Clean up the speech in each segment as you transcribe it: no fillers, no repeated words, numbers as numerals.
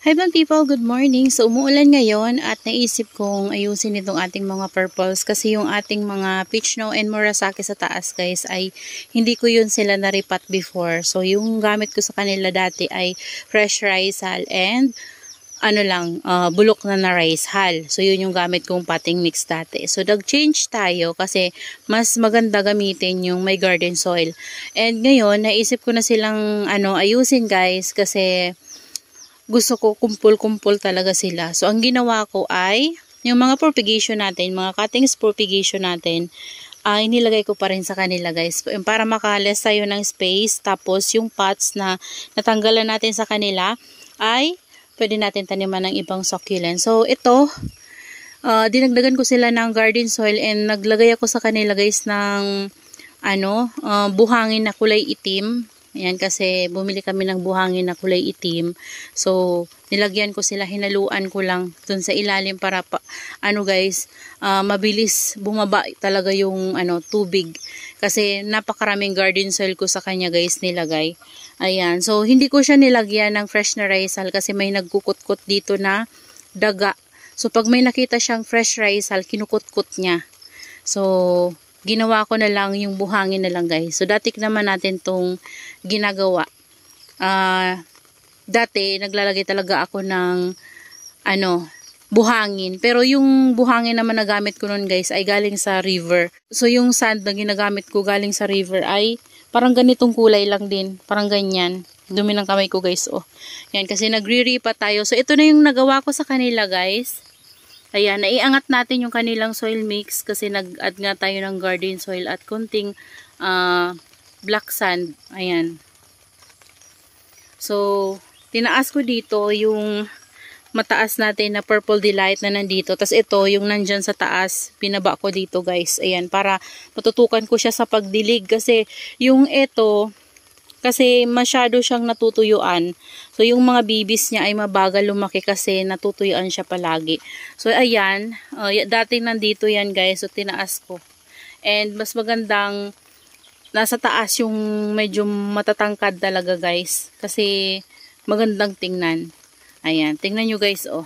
Hi mga people, good morning. So umuulan ngayon at naisip kong ayusin itong ating mga purples kasi yung ating mga peach no and murasaki sa taas guys ay hindi ko yun sila naripat before. So yung gamit ko sa kanila dati ay fresh rice hull and bulok na rice hull. So yun yung gamit kong potting mix dati. So nag-change tayo kasi mas maganda gamitin yung may garden soil. And ngayon naisip ko na silang ayusin guys kasi gusto ko kumpul-kumpul talaga sila. So, ang ginawa ko ay, yung mga propagation natin, mga cuttings propagation natin, ay nilagay ko pa rin sa kanila guys. Para makales tayo ng space. Tapos, yung pots na natanggalan natin sa kanila, ay pwede natin taniman ng ibang succulent. So, ito, dinagdagan ko sila ng garden soil and naglagay ako sa kanila guys ng, buhangin na kulay itim. Ayan, kasi bumili kami ng buhangin na kulay itim. So, nilagyan ko sila, hinaluan ko lang dun sa ilalim para mabilis bumaba talaga yung tubig. Kasi napakaraming garden soil ko sa kanya guys nilagay. Ayan, so hindi ko siya nilagyan ng fresh na rice hull kasi may nagkukut-kut dito na daga. So, pag may nakita siyang fresh rice hull, kinukut-kut niya. So, ginawa ko na lang yung buhangin na lang guys. So dati naman natin tong ginagawa. Dati naglalagay talaga ako ng buhangin. Pero yung buhangin naman na gamit ko nun guys ay galing sa river. So yung sand na ginagamit ko galing sa river ay parang ganitong kulay lang din. Parang ganyan. Dumi ng kamay ko guys. Oh. Yan kasi nagre-ripa tayo. So ito na yung nagawa ko sa kanila guys. Ayan, naiangat natin yung kanilang soil mix kasi nag-add nga tayo ng garden soil at konting black sand. Ayan. So, tinaas ko dito yung mataas natin na purple delight na nandito. Tapos ito, yung nandyan sa taas, pinaba ko dito guys. Ayan, para matutukan ko siya sa pagdilig. Kasi yung ito, kasi masyado siyang natutuyuan. So, yung mga bibis niya ay mabagal lumaki kasi natutuyuan siya palagi. So, ayan. Dati nandito yan guys. So, tinaas ko. And, mas magandang nasa taas yung medyo matatangkad talaga guys. Kasi, magandang tingnan. Ayan. Tingnan nyo guys, oh.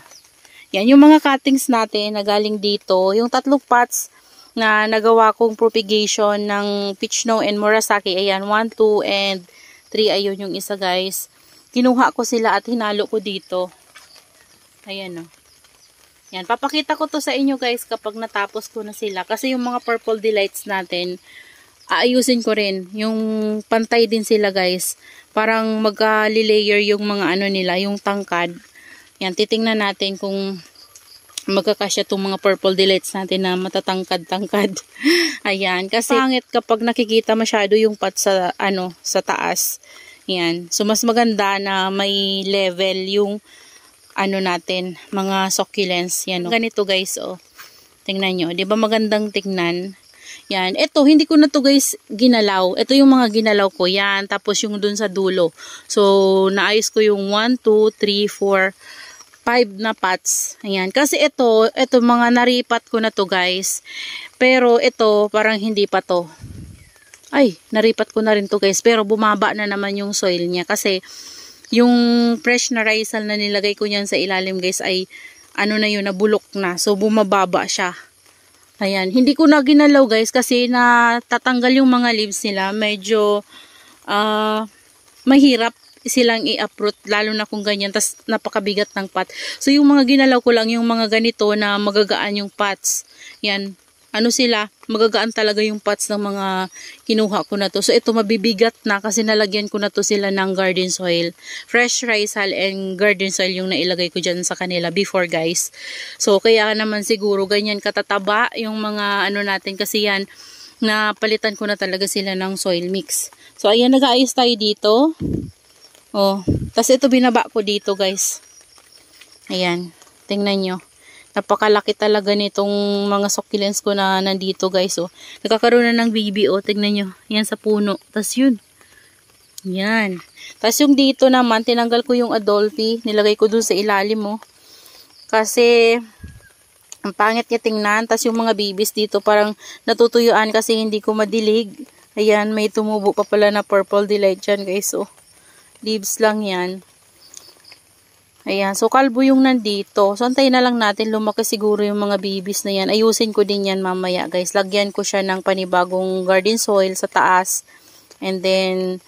Yan, yung mga cuttings natin na galing dito. Yung tatlong pots na nagawa kong propagation ng peach no and murasaki. Ayan, 1, 2, and 3, ayun yung isa guys. Kinuha ko sila at hinalo ko dito. Ayan o. Yan, papakita ko to sa inyo guys kapag natapos ko na sila. Kasi yung mga purple delights natin, aayusin ko rin. Yung pantay din sila guys. Parang magka-layer yung mga nila, yung tangkad. Yan, titingnan natin kung magkakasya itong mga purple delights natin na matatangkad-tangkad. Ayan. Kasi pangit kapag nakikita masyado yung pot sa, sa taas. Ayan. So, mas maganda na may level yung, natin, mga succulents. Yan. Ganito guys, oh. Tingnan nyo. Diba magandang tingnan? Yan. Ito, hindi ko na to guys ginalaw. Ito yung mga ginalaw ko. Yan. Tapos yung dun sa dulo. So, naayos ko yung 1, 2, 3, 4, 5 na pots. Ayan. Kasi ito mga naripat ko na to guys. Pero ito, parang hindi pa to. Ay, naripat ko na rin to guys. Pero bumaba na naman yung soil niya. Kasi, yung fresh na rice hull na nilagay ko niyan sa ilalim guys ay, nabulok na. So, bumababa siya. Ayan. Hindi ko na ginalaw guys kasi natatanggal yung mga leaves nila. Medyo, mahirap silang i-uproot lalo na kung ganyan tas napakabigat ng pot. So yung mga ginalaw ko lang yung mga ganito na magagaan yung pots. Yan. Sila, magagaan talaga yung pots ng mga kinuha ko na to. So ito mabibigat na kasi nalagyan ko na to sila ng garden soil. Fresh rice hull and garden soil yung nailagay ko dyan sa kanila before guys. So kaya naman siguro ganyan katataba yung mga natin kasi yan napalitan ko na talaga sila ng soil mix. So ayan, nag-aayos tayo dito. Oh, tas ito binaba ko dito guys. Ayan, tingnan nyo. Napakalaki talaga nitong mga succulents ko na nandito guys. Oh, nagkakaroon na ng baby. Oh, tingnan nyo. Yan sa puno. Tas yun. Yan. Tas yung dito naman, tinanggal ko yung Adolphi. Nilagay ko dun sa ilalim. Oh. Kasi, ang pangit niya tingnan. Tas yung mga babies dito parang natutuyuan kasi hindi ko madilig. Ayan, may tumubo pa pala na purple delight dyan guys. Oh. Leaves lang yan. Ayan, so kalbo yung nandito. So antayin na lang natin, lumaki siguro yung mga babies na yan. Ayusin ko din yan mamaya guys. Lagyan ko siya ng panibagong garden soil sa taas. And then,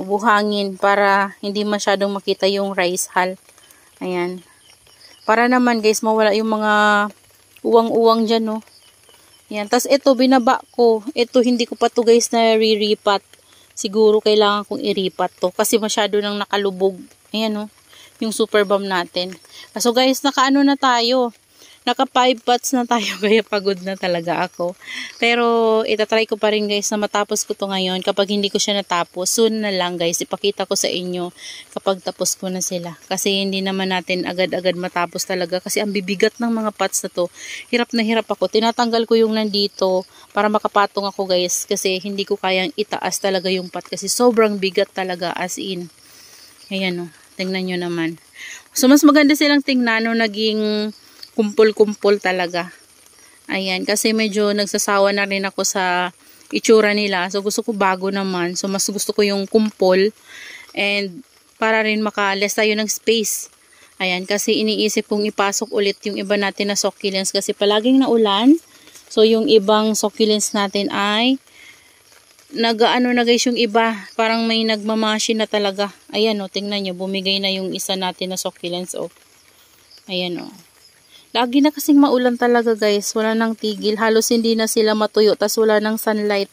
buhangin para hindi masyadong makita yung rice hull. Ayan. Para naman guys, mawala yung mga uwang-uwang dyan, no. Ayan, tas ito binaba ko. Ito hindi ko pa to guys na riripat. Siguro kailangan kong iripat to kasi masyado nang nakalubog. Ayan, no. Yung super bomb natin. So guys, nakaano na tayo. Naka 5 pots na tayo, kaya pagod na talaga ako. Pero itatry ko pa rin guys na matapos ko to ngayon. Kapag hindi ko siya natapos, soon na lang guys, ipakita ko sa inyo kapag tapos ko na sila. Kasi hindi naman natin agad-agad matapos talaga. Kasi ang bibigat ng mga pots na to. Hirap na hirap ako. Tinatanggal ko yung nandito para makapatong ako guys. Kasi hindi ko kayang itaas talaga yung pot. Kasi sobrang bigat talaga as in. Ayan o. Tingnan nyo naman. So, mas maganda silang tingnan no, naging kumpul-kumpul talaga. Ayan, kasi medyo nagsasawa na rin ako sa itsura nila. So, gusto ko bago naman. So, mas gusto ko yung kumpul. And, para rin maka-less tayo ng space. Ayan, kasi iniisip kong ipasok ulit yung iba natin na succulents. Kasi palaging naulan. So, yung ibang succulents natin ay nag-ano na guys yung iba, parang may nagmamashi na talaga. Ayan o, tingnan nyo, bumigay na yung isa natin na succulents o. Ayan o. Lagi na kasing maulan talaga guys, wala nang tigil, halos hindi na sila matuyo, tas wala nang sunlight.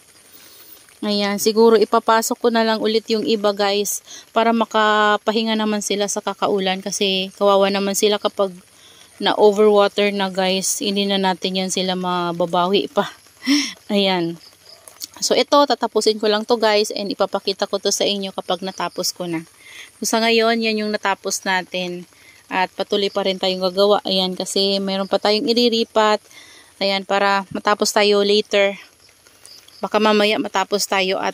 Ayan, siguro ipapasok ko na lang ulit yung iba guys, para makapahinga naman sila sa kakaulan, kasi kawawa naman sila kapag na overwater na guys, hindi na natin yan sila mababawi pa. Ayan. So, ito, tatapusin ko lang to guys and ipapakita ko to sa inyo kapag natapos ko na. So, sa ngayon, yan yung natapos natin. At patuloy pa rin tayong gagawa. Ayan, kasi meron pa tayong iriripat. Ayan, para matapos tayo later. Baka mamaya matapos tayo at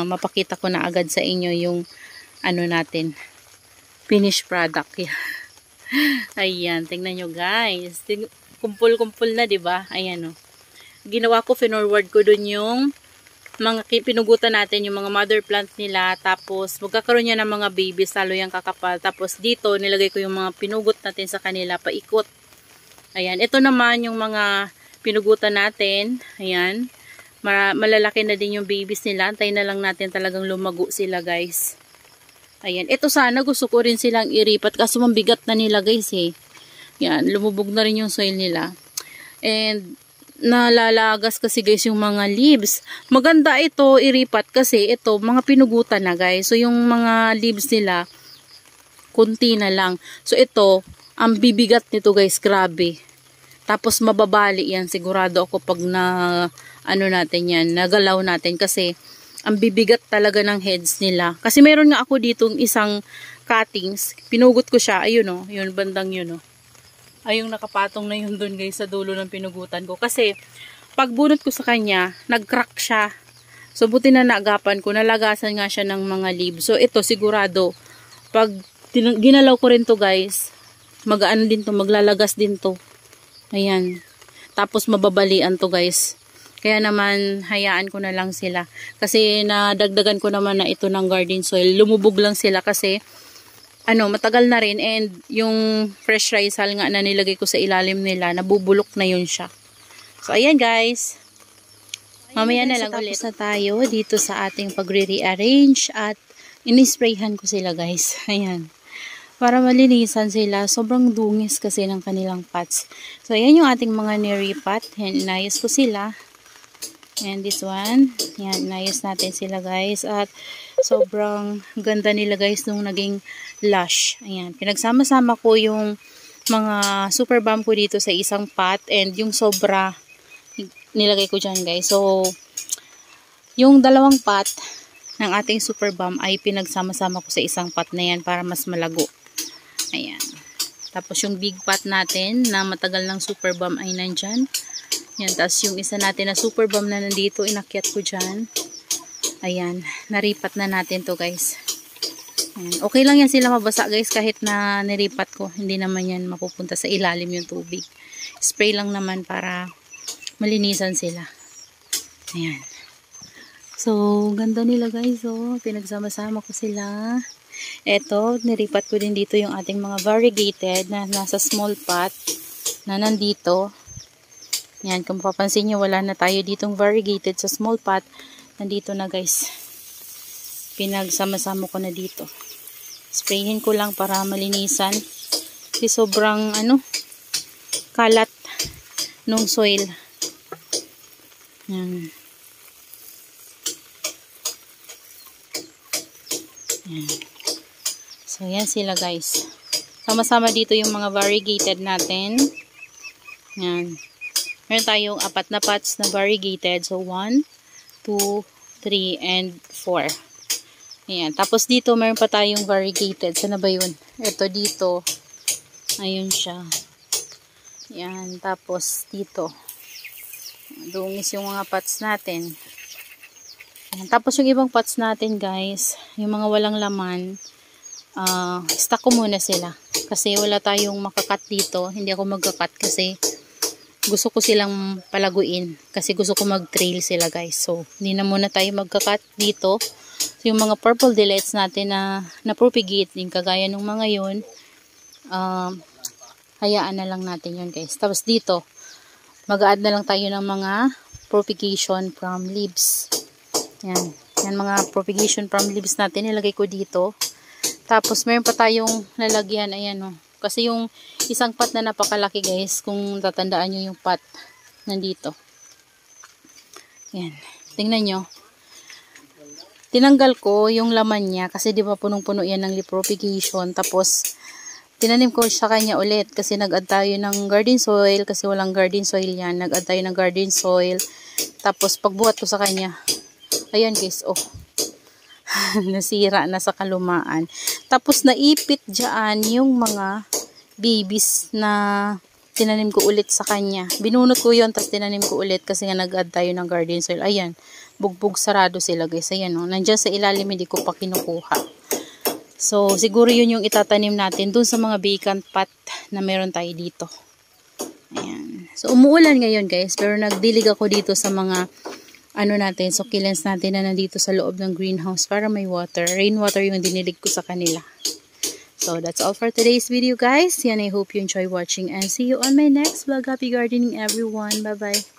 mapakita ko na agad sa inyo yung natin. Finished product. Ayan, tingnan nyo guys. Kumpul-kumpul na, diba? Ayan o. Ginawa ko, finorward ko dun yung mga pinugutan natin, yung mga mother plant nila. Tapos, magkakaroon niya ng mga babies, lalo yung kakapal. Tapos, dito, nilagay ko yung mga pinugot natin sa kanila, paikot. Ayan. Ito naman yung mga pinugutan natin. Ayan. Malalaki na din yung babies nila. Antayin na lang natin talagang lumago sila, guys. Ayan. Ito sana, gusto ko rin silang iripat. Kaso, mambigat na nila, guys, eh. Ayan. Lumubog na rin yung soil nila. And, nalalagas kasi guys yung mga leaves. Maganda ito iripat kasi ito mga pinugutan na guys. So yung mga leaves nila kunti na lang. So ito ang bibigat nito guys, grabe. Tapos mababali yan sigurado ako pag natin yan, nagalaw natin kasi ang bibigat talaga ng heads nila. Kasi meron nga ako ditong isang cuttings, pinugot ko siya, ayun o, yun bandang yun o. Ay, yung nakapatong na yun dun guys sa dulo ng pinugutan ko. Kasi, pagbunot ko sa kanya, nag-crack siya. So, buti na naagapan ko. Nalagasan nga siya ng mga leaves. So, ito sigurado. Pag ginalaw ko rin to guys, magaan din to, maglalagas din to. Ayan. Tapos, mababalian to guys. Kaya naman, hayaan ko na lang sila. Kasi, nadagdagan ko naman na ito ng garden soil. Lumubog lang sila kasi, matagal na rin and yung fresh rice hull nga na nilagay ko sa ilalim nila, nabubulok na yun siya. So, ayan guys. Mamaya na lang ulit. Tapos na tayo dito sa ating pagre-rearrange at inisprayhan ko sila guys. Ayan. Para malinisan sila. Sobrang dungis kasi ng kanilang pots. So, ayan yung ating mga niripat. Ayan, inayos ko sila. And this one. Ayan, inayos natin sila guys. At sobrang ganda nila guys nung naging lush. Ayan, pinagsama-sama ko yung mga super balm ko dito sa isang pot and yung sobra nilagay ko dyan guys. So, yung dalawang pot ng ating super balm ay pinagsama-sama ko sa isang pot na yan para mas malago. Ayan. Tapos yung big pot natin na matagal ng super balm ay nandyan. Ayan, tapos yung isa natin na super balm na nandito, inakyat ko dyan. Ayan, naripat na natin to guys. Ayan. Okay lang yan sila mabasa guys kahit na niripat ko. Hindi naman yan mapupunta sa ilalim yung tubig. Spray lang naman para malinisan sila. Ayan. So, ganda nila guys. Oh. Pinagsama-sama ko sila. Eto, niripat ko din dito yung ating mga variegated na nasa small pot na nandito. Yan, kung papansin nyo, wala na tayo ditong variegated sa small pot. Nandito na guys. Pinagsama-sama ko na dito. Sprayhin ko lang para malinisan. Kasi sobrang kalat nung soil. Yan. Yan. So, yan sila guys. Sama-sama dito yung mga variegated natin. Yan. Meron tayong 4 na pots na variegated. So, 1, 2, 3, and 4. Ayan. Tapos dito, meron pa tayong variegated. Saan na ba yun? Ito dito. Ayun siya. Ayan. Tapos dito. Dungis yung mga pots natin. Ayan. Tapos yung ibang pots natin guys, yung mga walang laman, stock ko muna sila. Kasi wala tayong makakat dito. Hindi ako magkakat kasi gusto ko silang palaguin. Kasi gusto ko mag-trail sila guys. So, hindi na muna tayo magkakat dito. So, yung mga purple delights natin na propagate, yung kagaya ng mga yun, hayaan na lang natin yun guys. Tapos dito, mag-add na lang tayo ng mga propagation from leaves. Yan. Yan mga propagation from leaves natin. Nilagay ko dito. Tapos, mayroon pa tayong lalagyan. Ayan o. Kasi yung isang pot na napakalaki guys, kung tatandaan nyo yung pot nandito. Ayan. Tingnan nyo. Tinanggal ko yung laman niya kasi di ba punong-puno yan ng leaf propagation. Tapos, tinanim ko sa kanya ulit kasi nag-add tayo ng garden soil kasi walang garden soil yan. Nag-add tayo ng garden soil. Tapos, pagbuhat ko sa kanya, ayan guys, oh. Nasira na sa kalumaan. Tapos naipit dyan yung mga babies na tinanim ko ulit sa kanya. Binunot ko yon tapos tinanim ko ulit kasi nga nag-add tayo ng garden soil. Ayan, bugbog sarado sila guys. Ayan o, nandyan sa ilalim hindi ko pa kinukuha. So, siguro yun yung itatanim natin dun sa mga vacant pot na meron tayo dito. Ayan. So, umuulan ngayon guys, pero nagdilig ako dito sa mga natin, succulents natin na nandito sa loob ng greenhouse para may water. Rainwater yung dinilig ko sa kanila. So, that's all for today's video guys. Yan, I hope you enjoy watching and see you on my next vlog. Happy gardening everyone. Bye-bye.